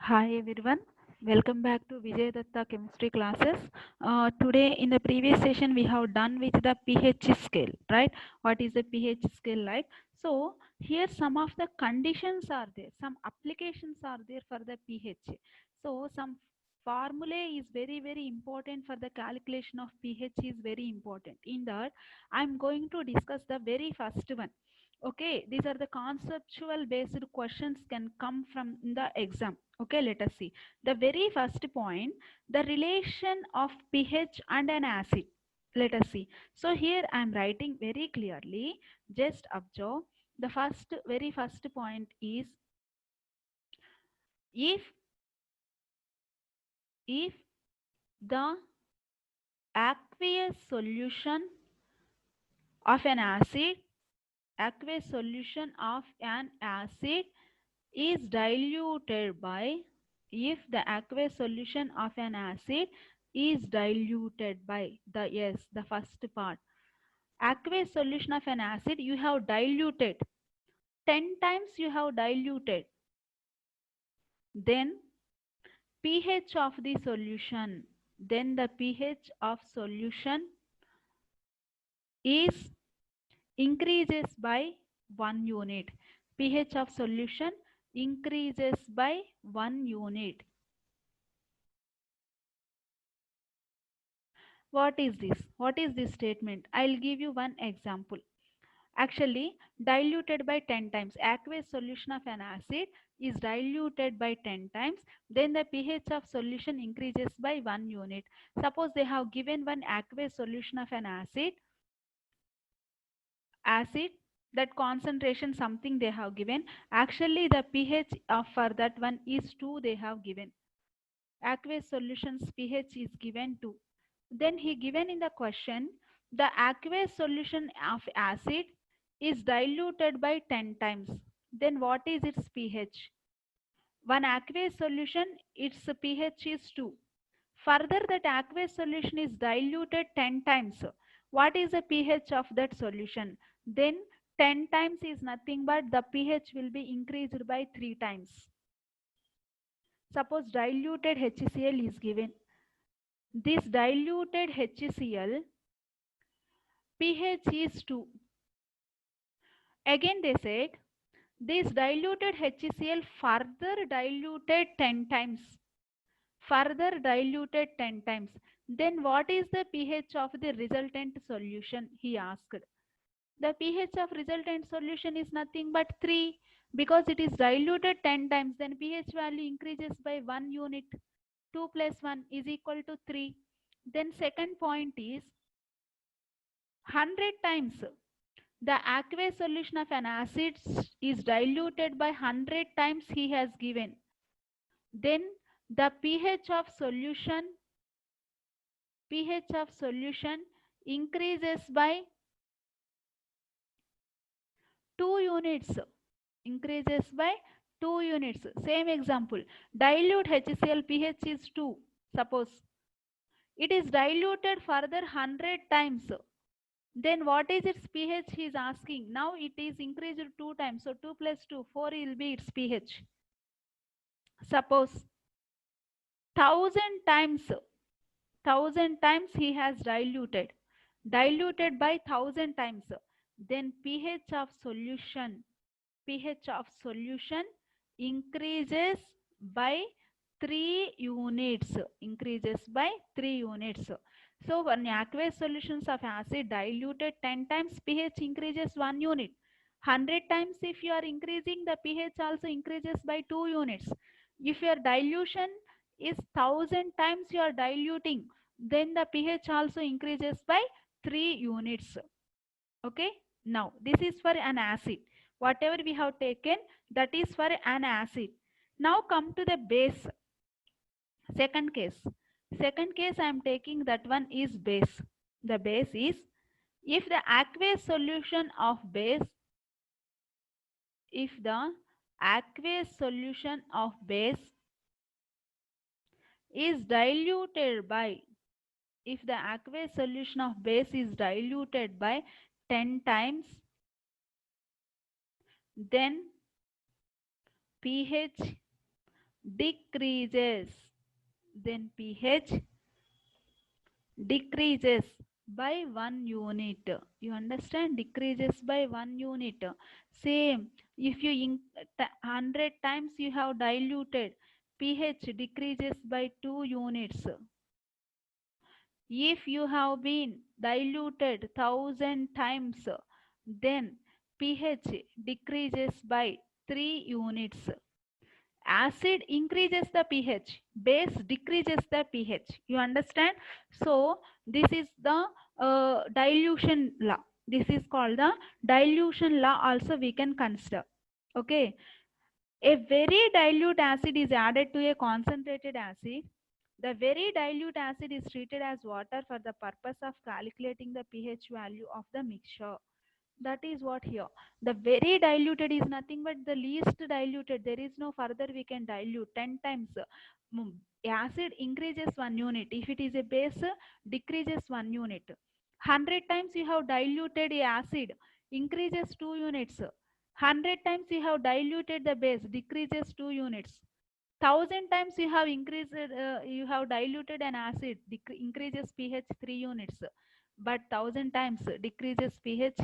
Hi everyone, welcome back to Vijay Datta chemistry classes. Today in the previous session we have done with the pH scale, right? What is the pH scale like? So here some of the conditions are there, some applications are there for the pH. So some formulae is very important for the calculation of pH is very important. In that I am going to discuss the very first one. Okay, these are the conceptual based questions can come from the exam. Okay, let us see. The very first point, the relation of pH and an acid. Let us see. So here I am writing very clearly. Just observe. The very first point is if if the aqueous solution of an acid aqueous solution of an acid is diluted by if the aqueous solution of an acid is diluted by the first part, aqueous solution of an acid you have diluted 10 times, you have diluted, then pH of the solution, then the pH of solution is increases by 1 unit. pH of solution increases by 1 unit. What is this? What is this statement? I'll give you one example. Actually, diluted by 10 times. Aqueous solution of an acid is diluted by 10 times. Then the pH of solution increases by 1 unit. Suppose they have given one aqueous solution of an acid, that concentration something they have given. Actually, the pH of for that one is 2 they have given. Aqueous solution's pH is given 2. Then he given in the question the aqueous solution of acid is diluted by 10 times. Then what is its pH? One aqueous solution, its pH is 2. Further, that aqueous solution is diluted 10 times. What is the pH of that solution? Then 10 times is nothing but the pH will be increased by 3 times. Suppose diluted HCl is given. This diluted HCl pH is 2. Again they said this diluted HCl further diluted 10 times. Further diluted 10 times. Then what is the pH of the resultant solution? He asked. The pH of resultant solution is nothing but 3 because it is diluted 10 times. Then pH value increases by 1 unit. 2 plus 1 is equal to 3. Then second point is 100 times. The aqueous solution of an acid is diluted by 100 times he has given. Then the pH of solution increases by 2 units. Increases by 2 units. Same example. Dilute HCl pH is 2. Suppose it is diluted further 100 times. Then what is its pH he is asking. Now it is increased 2 times. So 2 plus 2, 4 will be its pH. Suppose 1000 times he has diluted by 1000 times. Then pH of solution increases by 3 units. So when aqueous solutions of acid diluted 10 times, pH increases 1 unit. 100 times if you are increasing, the pH also increases by 2 units. If your dilution is 1000 times you are diluting, then the pH also increases by 3 units. Okay, now this is for an acid. Whatever we have taken, that is for an acid. Now come to the base. Second case I am taking, that one is base. The base is if the aqueous solution of base is diluted by 10 times, then pH decreases, then pH decreases by 1 unit. You understand? Decreases by 1 unit. Same, if you 100 times you have diluted, pH decreases by 2 units. If you have been diluted 1000 times, then pH decreases by 3 units. Acid increases the pH, base decreases the pH. You understand? So this is the dilution law. This is called the dilution law, also we can consider. Okay, a very dilute acid is added to a concentrated acid. The very dilute acid is treated as water for the purpose of calculating the pH value of the mixture. That is what here. The very diluted is nothing but the least diluted. There is no further we can dilute 10 times. Mm, Acid increases 1 unit. If it is a base, decreases 1 unit. 100 times you have diluted a acid, increases 2 units. 100 times you have diluted the base, decreases 2 units. 1000 times you have increased, you have diluted an acid, increases pH 3 units, but 1000 times decreases pH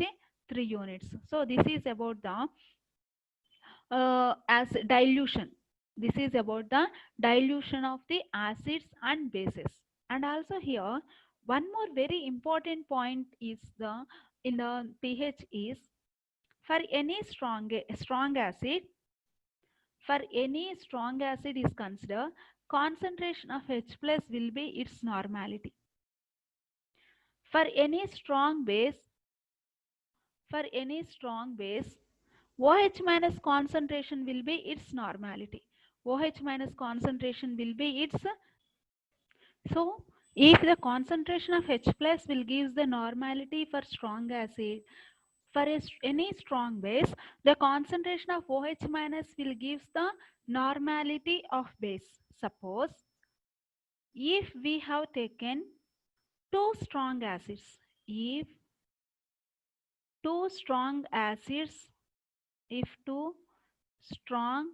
3 units. So this is about the as dilution. This is about the dilution of the acids and bases. And also here, one more very important point is the in the pH is, for any strong acid, for any strong acid is considered, concentration of H plus will be its normality. For any strong base, for any strong base, OH minus concentration will be its normality. OH minus concentration will be its. So, if the concentration of H plus will gives the normality for strong acid, for any strong base, the concentration of OH minus will gives the normality of base. Suppose, if we have taken two strong acids, if two strong acids, if two strong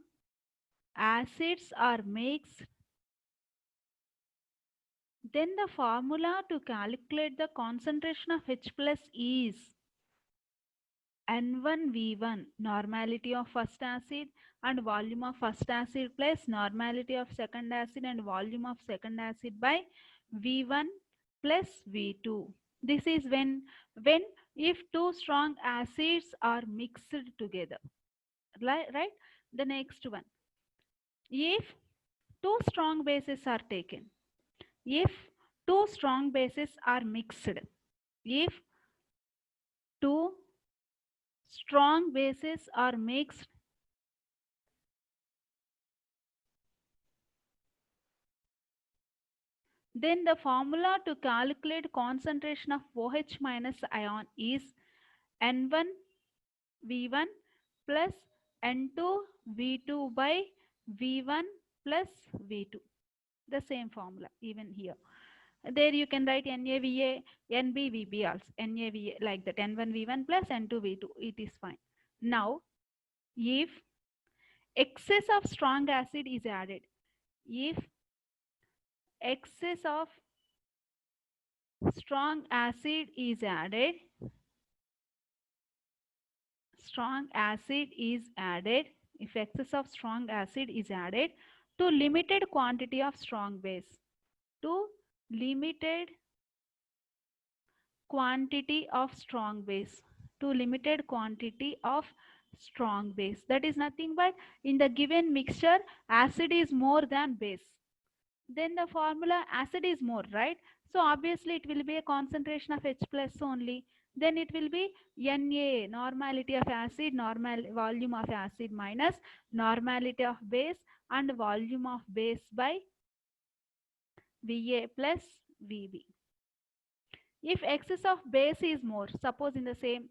acids are mixed, then the formula to calculate the concentration of H plus is N1V1, normality of first acid and volume of first acid, plus normality of second acid and volume of second acid by V1 plus V2. This is when if two strong acids are mixed together. Right? The next one. If two strong bases are taken, if two strong bases are mixed, if two strong bases are mixed, then the formula to calculate concentration of OH minus ion is N1V1 plus N2V2 by V1 plus V2. The same formula even here. There you can write NaVa, NbVb also. NaVa like that, N1V1 plus N2V2. It is fine. Now, if excess of strong acid is added, if excess of strong acid is added, strong acid is added, if excess of strong acid is added to limited quantity of strong base, to limited quantity of strong base, to limited quantity of strong base, that is nothing but in the given mixture acid is more than base, then the formula acid is more, right? So obviously it will be a concentration of H plus only. Then it will be Na, normality of acid, normal volume of acid minus normality of base and volume of base by Va plus Vb. If excess of base is more, suppose in the same,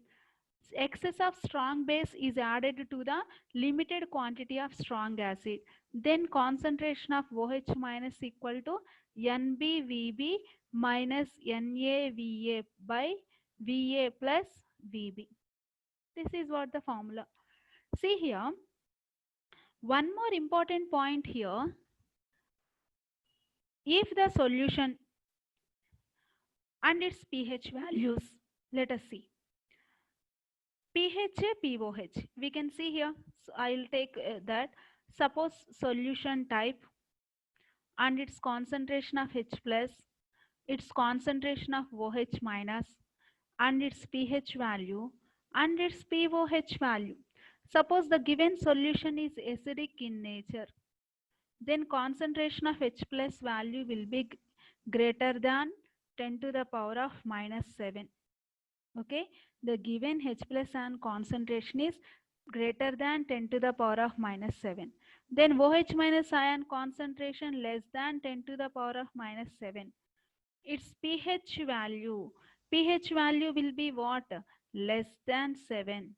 excess of strong base is added to the limited quantity of strong acid, then concentration of OH minus equal to NbVb minus NaVa by Va plus Vb. This is what the formula. See here, One more important point here, if the solution and its pH values, let us see. pH, pOH, we can see here. So I'll take that. Suppose solution type and its concentration of H plus, its concentration of OH minus, and its pH value and its pOH value. Suppose the given solution is acidic in nature, then concentration of H plus value will be greater than 10 to the power of minus 7. Okay, the given H plus ion concentration is greater than 10 to the power of minus 7. Then OH minus ion concentration less than 10 to the power of minus 7. Its pH value will be what? Less than 7,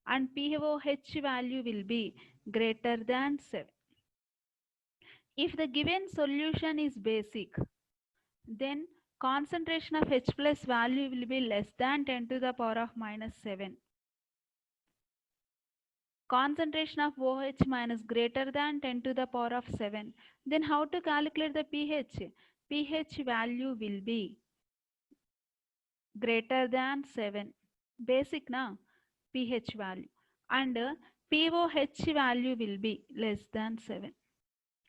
and pOH value will be greater than 7. If the given solution is basic, then concentration of H plus value will be less than 10 to the power of minus 7. Concentration of OH minus greater than 10 to the power of 7. Then how to calculate the pH? pH value will be greater than 7. Basic na pH value. And pOH value will be less than 7.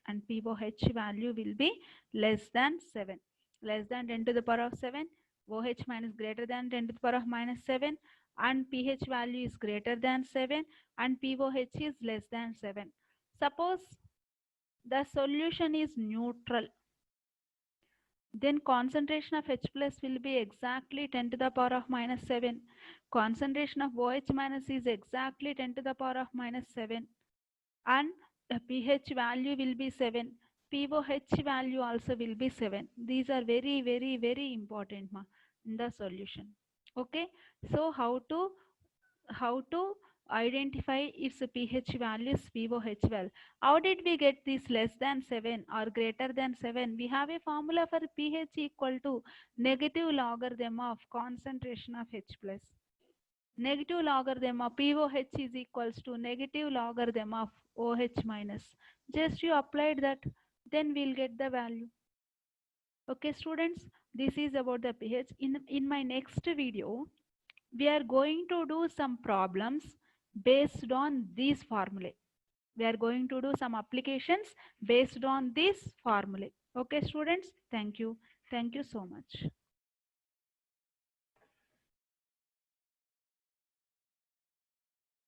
And pOH value will be less than 7. Less than 10 to the power of 7. OH minus greater than 10 to the power of minus 7. And pH value is greater than 7. And pOH is less than 7. Suppose the solution is neutral, then concentration of H plus will be exactly 10 to the power of minus 7. Concentration of OH minus is exactly 10 to the power of minus 7. And the pH value will be 7. pOH value also will be 7. These are very, very, very important in the solution. Okay. So how to identify its pH values, pOH value. How did we get this less than 7 or greater than 7? We have a formula for pH equal to negative logarithm of concentration of H plus. Negative logarithm of pOH is equals to negative logarithm of OH minus. Just you applied that, then we'll get the value. Okay, students, this is about the pH. In my next video, we are going to do some problems based on these formulae. We are going to do some applications based on this formulae. Okay, students, thank you. Thank you so much.